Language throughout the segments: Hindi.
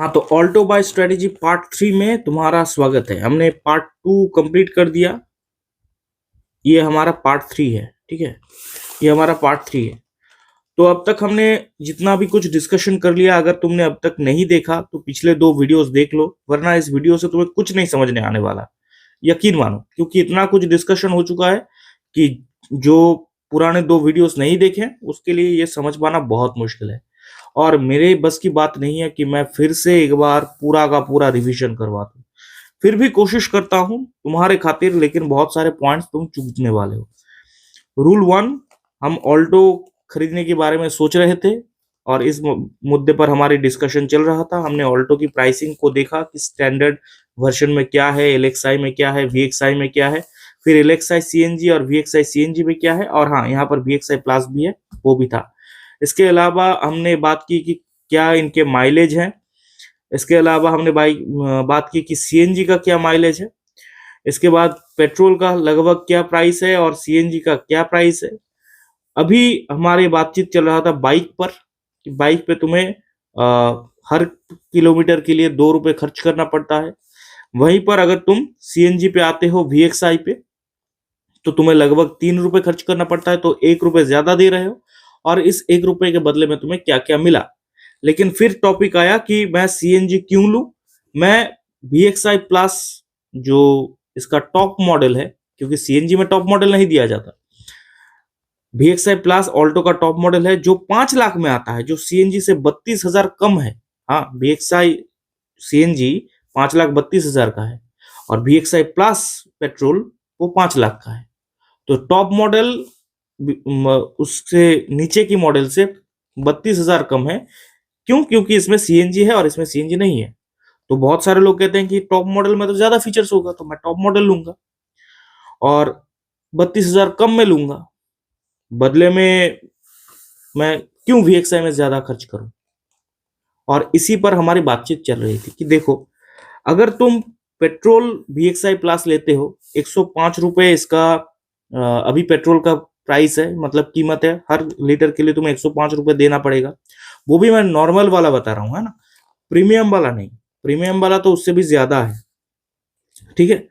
हाँ, तो ऑल्टो बाय स्ट्रेटेजी पार्ट 3 में तुम्हारा स्वागत है। हमने पार्ट 2 कंप्लीट कर दिया। ये हमारा पार्ट 3 है, ठीक है। ये हमारा पार्ट 3 है। तो अब तक हमने जितना भी कुछ डिस्कशन कर लिया, अगर तुमने अब तक नहीं देखा तो पिछले 2 वीडियोस देख लो, वरना इस वीडियो से तुम्हें कुछ नहीं समझने आने वाला। यकीन मानो, क्योंकि इतना कुछ डिस्कशन हो चुका है कि जो पुराने 2 वीडियोस नहीं देखे उसके लिए ये समझ पाना बहुत मुश्किल है। और मेरे बस की बात नहीं है कि मैं फिर से एक बार पूरा का पूरा रिवीजन करवा दूं। फिर भी कोशिश करता हूं तुम्हारे खातिर, लेकिन बहुत सारे पॉइंट्स तुम चूकने वाले हो। रूल 1, हम ऑल्टो खरीदने के बारे में सोच रहे थे और इस मुद्दे पर हमारी डिस्कशन चल रहा था। हमने ऑल्टो की प्राइसिंग को देखा कि स्टैंडर्ड वर्जन में क्या है, एलएक्सआई में क्या है, वीएक्सआई में क्या है, फिर एलएक्सआई सीएनजी और वीएक्सआई सीएनजी में क्या है, और हाँ, यहाँ पर वीएक्सआई प्लस भी है, वो भी था। इसके अलावा हमने बात की कि क्या इनके माइलेज है। इसके अलावा हमने बात की कि सीएनजी का क्या माइलेज है। इसके बाद पेट्रोल का लगभग क्या प्राइस है और सीएनजी का क्या प्राइस है। अभी हमारी बातचीत चल रहा था बाइक पर, कि बाइक पे तुम्हें हर किलोमीटर के लिए 2 रुपए खर्च करना पड़ता है। वहीं पर अगर तुम सीएनजी पे आते हो, वीएक्सआई पे, तो तुम्हें लगभग 3 रुपए खर्च करना पड़ता है, तो 1 रुपए ज्यादा दे रहे हो। और इस 1 रुपए के बदले में तुम्हें क्या क्या मिला। लेकिन फिर टॉपिक आया कि मैं सीएनजी क्यों लूं। मैं वीएक्सआई प्लस, जो इसका टॉप मॉडल है, क्योंकि सीएनजी में टॉप मॉडल नहीं दिया जाता, वीएक्सआई प्लस ऑल्टो का टॉप मॉडल है जो 5 लाख में आता है, जो सीएनजी से 32,000 कम है। हाँ, वीएक्सआई सीएनजी 5,32,000 का है और वीएक्सआई प्लस पेट्रोल वो 5 लाख का है। तो टॉप मॉडल उससे नीचे की मॉडल से 32,000 कम है। क्यों? क्योंकि इसमें सीएनजी है और इसमें सीएनजी नहीं है। तो बहुत सारे लोग कहते हैं कि टॉप मॉडल में तो ज्यादा फीचर्स होगा, तो मैं टॉप मॉडल लूंगा और 32,000 कम में लूंगा। बदले में मैं क्यों वीएक्सआई में ज्यादा खर्च करूं? और इसी पर हमारी बातचीत चल रही थी कि देखो, अगर तुम पेट्रोल वीएक्सआई प्लस लेते हो, 105 रुपए इसका अभी पेट्रोल का प्राइस है, मतलब कीमत है। हर लीटर के लिए तुम्हें 105 रुपए देना पड़ेगा। वो भी मैं नॉर्मल वाला बता रहा हूँ, है ना, प्रीमियम वाला नहीं। प्रीमियम वाला तो उससे भी ज्यादा है, ठीक है।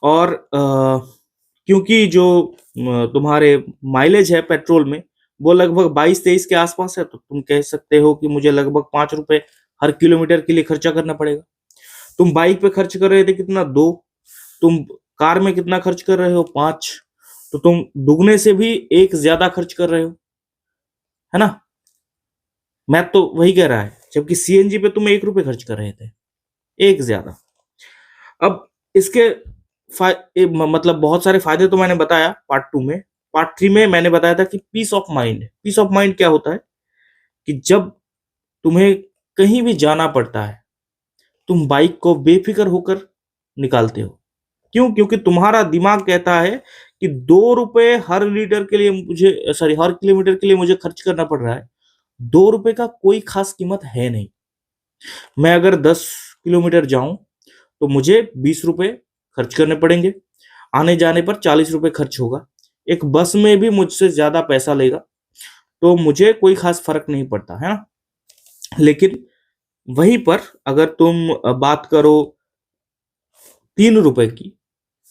और क्योंकि जो तुम्हारे माइलेज है पेट्रोल में वो लगभग 22-23 के आसपास है, तो तुम कह सकते हो कि मुझे लगभग 5 रुपए हर किलोमीटर के लिए खर्चा करना पड़ेगा। तुम बाइक पे खर्च कर रहे थे कितना? 2। तुम कार में कितना खर्च कर रहे हो? 5। तो तुम दुगने से भी 1 ज्यादा खर्च कर रहे हो, है ना। मैथ तो वही कह रहा है, जबकि सीएनजी पे तुम 1 रुपए खर्च कर रहे थे, 1 ज्यादा। अब इसके मतलब बहुत सारे फायदे तो मैंने बताया पार्ट 2 में। पार्ट 3 में मैंने बताया था कि peace of mind. Peace of mind क्या होता है कि जब तुम्हें कहीं भी जाना पड़ता है, तुम बाइक को बेफिक्र होकर निकालते हो। क्यों? क्योंकि तुम्हारा दिमाग कहता है कि 2 रुपए हर लीटर के लिए मुझे, सॉरी, हर किलोमीटर के लिए मुझे खर्च करना पड़ रहा है। 2 रुपए का कोई खास कीमत है नहीं। मैं अगर 10 किलोमीटर जाऊं तो मुझे 20 रुपए खर्च करने पड़ेंगे। आने जाने पर 40 रुपए खर्च होगा। एक बस में भी मुझसे ज्यादा पैसा लेगा, तो मुझे कोई खास फर्क नहीं पड़ता, है ना। लेकिन वहीं पर अगर तुम बात करो 3 रुपए की,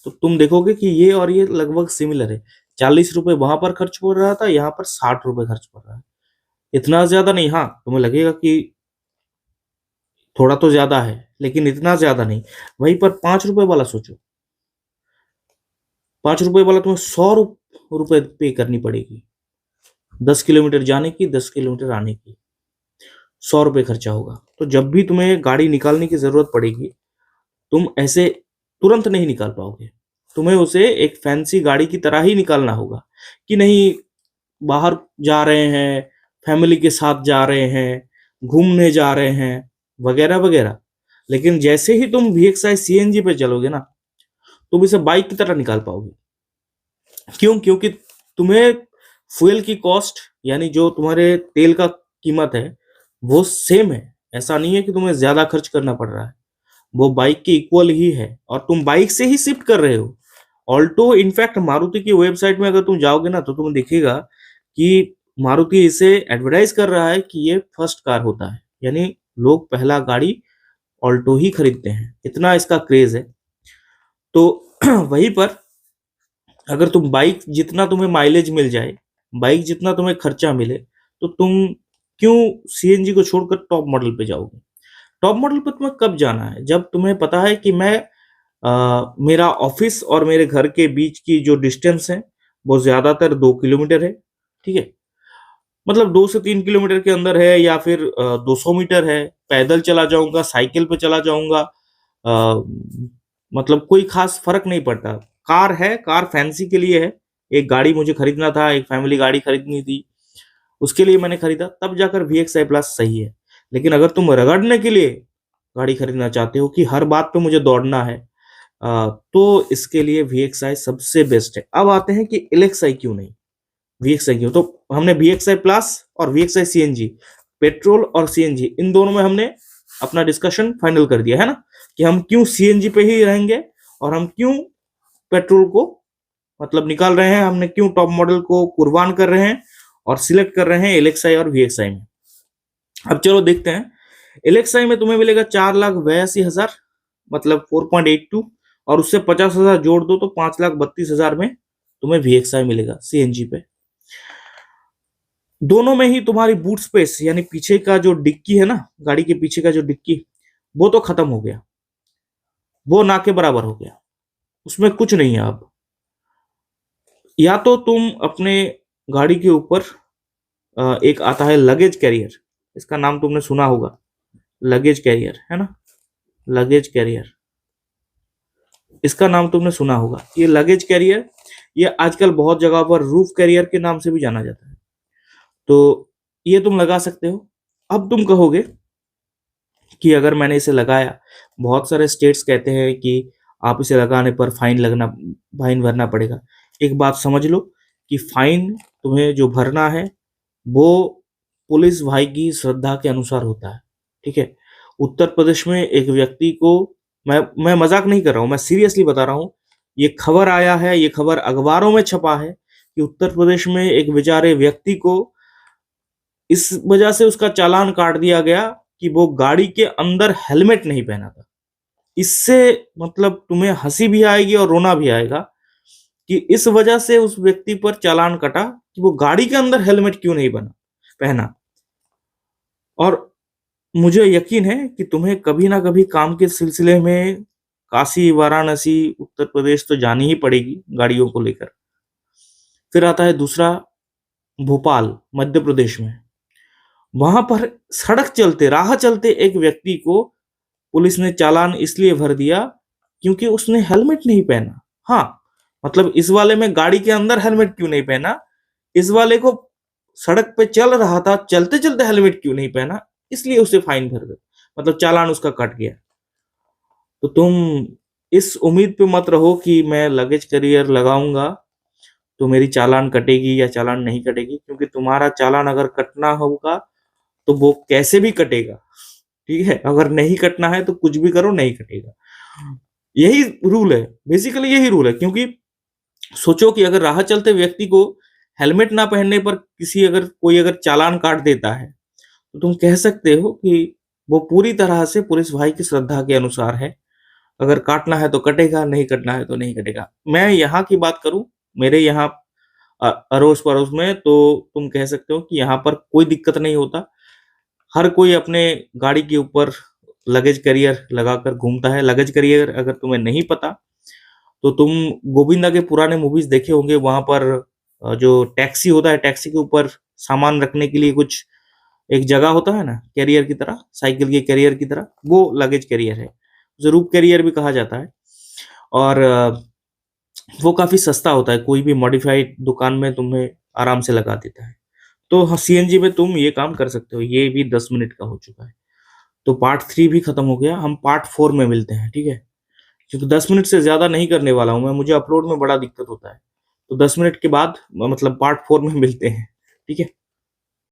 तो तुम देखोगे कि ये और ये लगभग सिमिलर है। 40 रुपए वहां पर खर्च हो रहा था, यहाँ पर 60 रुपए खर्च पड़ रहा है। इतना ज्यादा नहीं, हाँ तुम्हें लगेगा कि थोड़ा तो ज्यादा है, लेकिन इतना ज्यादा नहीं। वहीं पर 5 रुपए वाला सोचो, 5 रुपए वाला तुम्हें 100 रुपए पे करनी पड़ेगी। 10 किलोमीटर जाने की, 10 किलोमीटर आने की, 100 रुपए खर्चा होगा। तो जब भी तुम्हें गाड़ी निकालने की जरूरत पड़ेगी, तुम ऐसे तुरंत नहीं निकाल पाओगे। तुम्हें उसे एक फैंसी गाड़ी की तरह ही निकालना होगा, कि नहीं बाहर जा रहे हैं, फैमिली के साथ जा रहे हैं, घूमने जा रहे हैं, वगैरह वगैरह। लेकिन जैसे ही तुम वीएक्सआई सीएनजी पे चलोगे ना, तुम इसे बाइक की तरह निकाल पाओगे। क्यों? क्योंकि तुम्हें फ्यूल की कॉस्ट, यानी जो तुम्हारे तेल का कीमत है, वो सेम है। ऐसा नहीं है कि तुम्हें ज्यादा खर्च करना पड़ रहा है, वो बाइक के इक्वल ही है और तुम बाइक से ही शिफ्ट कर रहे हो। ऑल्टो, इनफैक्ट मारुति की वेबसाइट में अगर तुम जाओगे ना, तो तुम्हें दिखेगा कि मारुति इसे एडवर्टाइज कर रहा है कि ये फर्स्ट कार होता है, यानी लोग पहला गाड़ी ऑल्टो ही खरीदते हैं, इतना इसका क्रेज है। तो वहीं पर अगर तुम बाइक जितना तुम्हें माइलेज मिल जाए, बाइक जितना तुम्हें खर्चा मिले, तो तुम क्यों सीएनजी को छोड़कर टॉप मॉडल पे जाओगे? टॉप मॉडल पे तुम्हें कब जाना है? जब तुम्हें पता है कि मेरा ऑफिस और मेरे घर के बीच की जो डिस्टेंस है वो ज्यादातर 2 किलोमीटर है, ठीक है, मतलब 2 से 3 किलोमीटर के अंदर है, या फिर 200 मीटर है, पैदल चला जाऊंगा, साइकिल पे चला जाऊंगा, अ, मतलब कोई खास फर्क नहीं पड़ता। कार है, कार फैंसी के लिए है, एक गाड़ी मुझे खरीदना था, एक फैमिली गाड़ी खरीदनी थी, उसके लिए मैंने खरीदा, तब जाकर VXI प्लस सही है। लेकिन अगर तुम रगड़ने के लिए गाड़ी खरीदना चाहते हो कि हर बात पे मुझे दौड़ना है, तो इसके लिए VXI सबसे बेस्ट है। अब आते हैं कि LXI क्यों नहीं, VXI क्यों? तो हमने VXI प्लस और VXI CNG, पेट्रोल और CNG, इन दोनों में हमने अपना डिस्कशन फाइनल कर दिया है ना, कि हम क्यों CNG पे ही रहेंगे और हम क्यों पेट्रोल को मतलब निकाल रहे हैं, हमने क्यों टॉप मॉडल को कुर्बान कर रहे हैं और सिलेक्ट कर रहे हैं LXI और VXI में। अब चलो देखते हैं। LXI में तुम्हें मिलेगा 4,82,000, मतलब 4.82, और उससे 50,000 जोड़ दो तो 5,32,000 में तुम्हें VXI मिलेगा CNG पे। दोनों में ही तुम्हारी बूट स्पेस यानी पीछे का जो डिक्की है ना, गाड़ी के पीछे का जो डिक्की, वो तो खत्म हो गया, वो ना के बराबर हो गया, उसमें कुछ नहीं है अब। या तो तुम अपने गाड़ी के ऊपर एक आता है लगेज कैरियर, इसका नाम तुमने सुना होगा, लगेज कैरियर है ना, लगेज कैरियर, इसका नाम तुमने सुना होगा। ये लगेज कैरियर, ये आजकल बहुत जगह पर रूफ कैरियर के नाम से भी जाना जाता है, तो ये तुम लगा सकते हो। अब तुम कहोगे कि अगर मैंने इसे लगाया, बहुत सारे स्टेट्स कहते हैं कि आप इसे लगाने पर फाइन भरना पड़ेगा। एक बात समझ लो कि फाइन तुम्हें जो भरना है वो पुलिस भाई की श्रद्धा के अनुसार होता है, ठीक है। उत्तर प्रदेश में एक व्यक्ति को, मैं मजाक नहीं कर रहा हूँ, मैं सीरियसली बता रहा हूँ, ये खबर आया है, ये खबर अखबारों में छपा है कि उत्तर प्रदेश में एक बेचारे व्यक्ति को इस वजह से उसका चालान काट दिया गया कि वो गाड़ी के अंदर हेलमेट नहीं पहना था। इससे मतलब तुम्हें हंसी भी आएगी और रोना भी आएगा कि इस वजह से उस व्यक्ति पर चालान कटा कि वो गाड़ी के अंदर हेलमेट क्यों नहीं पहना। और मुझे यकीन है कि तुम्हें कभी ना कभी काम के सिलसिले में काशी, वाराणसी, उत्तर प्रदेश तो जानी ही पड़ेगी गाड़ियों को लेकर। फिर आता है दूसरा, भोपाल, मध्य प्रदेश में। वहां पर सड़क चलते, राह चलते एक व्यक्ति को पुलिस ने चालान इसलिए भर दिया क्योंकि उसने हेलमेट नहीं पहना। हाँ, मतलब इस वाले में गाड़ी के अंदर हेलमेट क्यों नहीं पहना, इस वाले को सड़क पे चल रहा था, चलते चलते हेलमेट क्यों नहीं पहना, इसलिए उसे फाइन भर दो, मतलब चालान उसका कट गया। तो तुम इस उम्मीद पे मत रहो कि मैं लगेज कैरियर लगाऊंगा तो मेरी चालान कटेगी या चालान नहीं कटेगी, क्योंकि तुम्हारा चालान अगर कटना होगा तो वो कैसे भी कटेगा, ठीक है। अगर नहीं कटना है तो कुछ भी करो, नहीं कटेगा। यही रूल है, बेसिकली यही रूल है। क्योंकि सोचो कि अगर राह चलते व्यक्ति को हेलमेट ना पहनने पर कोई अगर चालान काट देता है, तो तुम कह सकते हो कि वो पूरी तरह से पुलिस भाई की श्रद्धा के अनुसार है। अगर काटना है तो कटेगा, नहीं कटना है तो नहीं कटेगा। मैं यहाँ की बात करूं, मेरे यहाँ अड़ोस पड़ोस में, तो तुम कह सकते हो कि यहाँ पर कोई दिक्कत नहीं होता। हर कोई अपने गाड़ी के ऊपर लगेज कैरियर लगाकर घूमता है। लगेज कैरियर अगर तुम्हें नहीं पता तो तुम गोविंदा के पुराने मूवीज देखे होंगे, वहां पर जो टैक्सी होता है, टैक्सी के ऊपर सामान रखने के लिए कुछ एक जगह होता है ना, कैरियर की तरह, साइकिल के कैरियर की तरह, वो लगेज कैरियर है, उसे रूप कैरियर भी कहा जाता है। और वो काफी सस्ता होता है, कोई भी मॉडिफाइड दुकान में तुम्हें आराम से लगा देता है। तो हाँ, CNG में तुम ये काम कर सकते हो। ये भी 10 मिनट का हो चुका है, तो पार्ट 3 भी खत्म हो गया। हम पार्ट 4 में मिलते हैं, ठीक है, क्योंकि 10 मिनट से ज्यादा नहीं करने वाला हूं मैं, मुझे अपलोड में बड़ा दिक्कत होता है। तो 10 मिनट के बाद मतलब पार्ट 4 में मिलते हैं, ठीक है।